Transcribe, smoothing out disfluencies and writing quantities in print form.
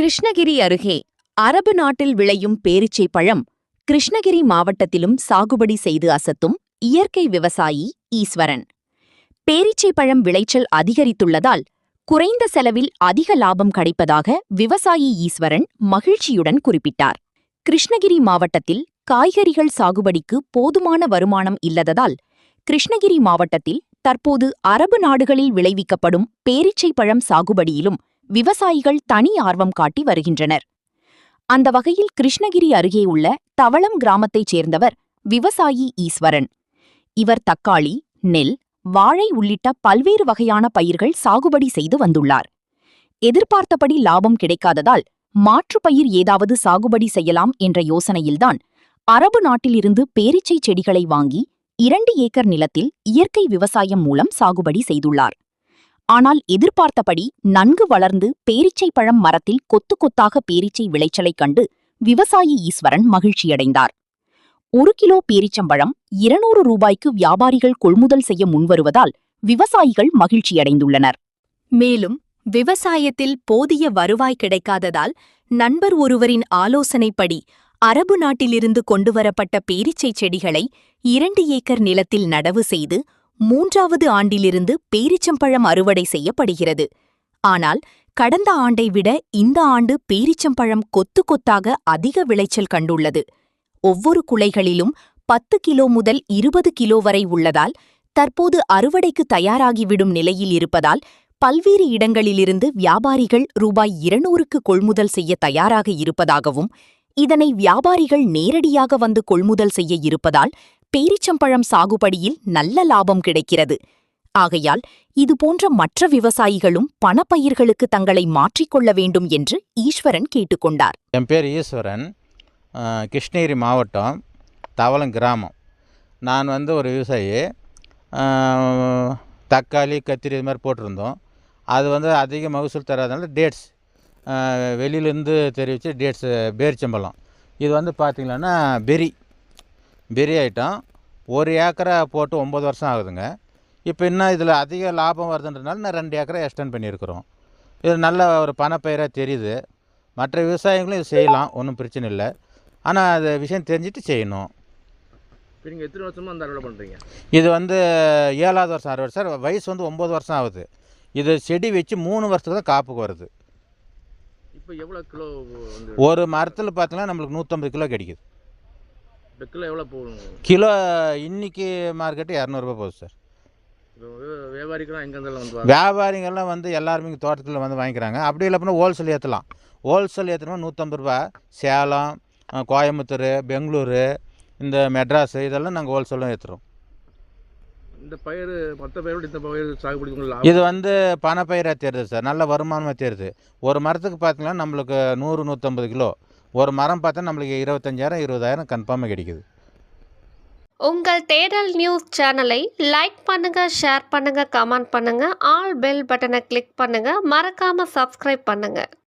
கிருஷ்ணகிரி அருகே அரபு நாட்டில் விளையும் பேரீச்சை பழம் கிருஷ்ணகிரி மாவட்டத்திலும் சாகுபடி செய்து அசத்தும் இயற்கை விவசாயி ஈஸ்வரன். பேரீச்சை பழம் விளைச்சல் அதிகரித்துள்ளதால் குறைந்த செலவில் அதிக லாபம் கிடைப்பதாக விவசாயி ஈஸ்வரன் மகிழ்ச்சியுடன் குறிப்பிட்டார். கிருஷ்ணகிரி மாவட்டத்தில் காய்கறிகள் சாகுபடிக்கு போதுமான வருமானம் இல்லாததால் கிருஷ்ணகிரி மாவட்டத்தில் தற்போது அரபு நாடுகளில் விளைவிக்கப்படும் பேரீச்சை பழம் சாகுபடியிலும் விவசாயிகள் தனி ஆர்வம் காட்டி வருகின்றனர். அந்த வகையில் கிருஷ்ணகிரி அருகே உள்ள தவளம் கிராமத்தைச் சேர்ந்தவர் விவசாயி ஈஸ்வரன். இவர் தக்காளி, நெல், வாழை உள்ளிட்ட பல்வேறு வகையான பயிர்கள் சாகுபடி செய்து வந்துள்ளார். எதிர்பார்த்தபடி லாபம் கிடைக்காததால் மாற்று பயிர் ஏதாவது சாகுபடி செய்யலாம் என்ற யோசனையில்தான் அரபு நாட்டிலிருந்து பேரீச்சை செடிகளை வாங்கி 2 ஏக்கர் நிலத்தில் இயற்கை விவசாயம் மூலம் சாகுபடி செய்துள்ளார். ஆனால் எதிர்பார்த்தபடி நன்கு வளர்ந்து பேரீச்சை பழம் மரத்தில் கொத்து கொத்தாக பேரீச்சை விளைச்சலைக் கண்டு விவசாயி ஈஸ்வரன் மகிழ்ச்சியடைந்தார். 1 கிலோ பேரீச்சம்பழம் 200 ரூபாய்க்கு வியாபாரிகள் கொள்முதல் செய்ய முன்வருவதால் விவசாயிகள் மகிழ்ச்சியடைந்துள்ளனர். மேலும் விவசாயத்தில் போதிய வருவாய் கிடைக்காததால் நண்பர் ஒருவரின் ஆலோசனைப்படி அரபு நாட்டிலிருந்து கொண்டுவரப்பட்ட பேரீச்சை செடிகளை 2 ஏக்கர் நிலத்தில் நடவு செய்து 3வது ஆண்டிலிருந்து பேரீச்சம்பழம் அறுவடை செய்யப்படுகிறது. ஆனால் கடந்த ஆண்டை விட இந்த ஆண்டு பேரீச்சம்பழம் கொத்து கொத்தாக அதிக விளைச்சல் கண்டுள்ளது. ஒவ்வொரு குலைகளிலும் 10 கிலோ முதல் 20 கிலோ வரை உள்ளதால் தற்போது அறுவடைக்கு தயாராகிவிடும் நிலையில் இருப்பதால் பல்வேறு இடங்களிலிருந்து வியாபாரிகள் ரூபாய் 200க்கு கொள்முதல் செய்ய தயாராக இருப்பதாகவும் இதனை வியாபாரிகள் நேரடியாக வந்து கொள்முதல் செய்ய இருப்பதால் பேரீச்சம்பழம் சாகுபடியில் நல்ல லாபம் கிடைக்கிறது. ஆகையால் இதுபோன்ற மற்ற விவசாயிகளும் பணப்பயிர்களுக்கு தங்களை மாற்றிக்கொள்ள வேண்டும் என்று ஈஸ்வரன் கேட்டுக்கொண்டார். என் பேர் ஈஸ்வரன், கிருஷ்ணகிரி மாவட்டம் தவளம் கிராமம். நான் ஒரு விவசாயி. தக்காளி, கத்திரி இது மாதிரி போட்டிருந்தோம். அது அதிக மகசூல் தராதனால டேட்ஸ் வெளியிலேருந்து தெரிவித்து டேட்ஸ் பேரிச்சம்பழம் இது பார்த்திங்கன்னா பெரி ஐட்டம். 1 ஏக்கரை போட்டு 9 வருஷம் ஆகுதுங்க. இப்போ இன்னும் இதில் அதிக லாபம் வருதுன்றதுனால நான் 2 ஏக்கரை எக்ஸ்டெண்ட் பண்ணியிருக்கிறோம். இது நல்ல ஒரு பணப்பயிராக தெரியுது. மற்ற விவசாயிகளும் இது செய்யலாம், ஒன்றும் பிரச்சனை இல்லை. ஆனால் அது விஷயம் தெரிஞ்சுட்டு செய்யணும். நீங்கள் எத்தனை வருஷமாக அந்த அறுவடை பண்ணுறீங்க? இது 7வது வருஷம் அறுவடை சார். வயசு 9 வருஷம் ஆகுது. இது செடி வச்சு 3 வருஷத்துக்கு தான் காப்புக்கு வருது. இப்போ எவ்வளோ கிலோ? ஒரு மரத்தில் பார்த்தீங்கன்னா நம்மளுக்கு 150 கிலோ கிடைக்குது. இப்போ கிலோ எவ்வளோ போகும்? கிலோ இன்றைக்கி மார்க்கெட்டு 200 ரூபா போகுது சார். வியாபாரிகள்லாம் எங்கேருந்தாலும் வியாபாரிகள்லாம் எல்லாருமே இங்கே தோட்டத்தில் வாங்கிக்கிறாங்க. அப்படி இல்லை அப்படின்னா ஹோல்சேல் ஏற்றலாம். ஹோல்சேல் ஏற்றணும் 150 ரூபா. சேலம், கோயம்புத்தூர், பெங்களூரு, இந்த மெட்ராஸு இதெல்லாம் நாங்கள் ஹோல்சேலும் ஏற்றுறோம். இந்த பயிர் மற்ற பயிரோடு இந்த பயிர் சாகுபடி இது பணப்பயிராக தெரியுது சார். நல்ல வருமானமாக தெரியுது. ஒரு மரத்துக்கு பார்த்தீங்கன்னா நம்மளுக்கு 100-150 கிலோ. ஒரு மரம் பார்த்தா நம்மளுக்கு 25,000-20,000 கன்ஃபார்மாக கிடைக்குது. உங்கள் தேடல் நியூஸ் சேனலை லைக் பண்ணுங்க, ஷேர் பண்ணுங்க, கமெண்ட் பண்ணுங்க, ஆல் பெல் பட்டனை கிளிக் பண்ணுங்க, மறக்காம சப்ஸ்கிரைப் பண்ணுங்க.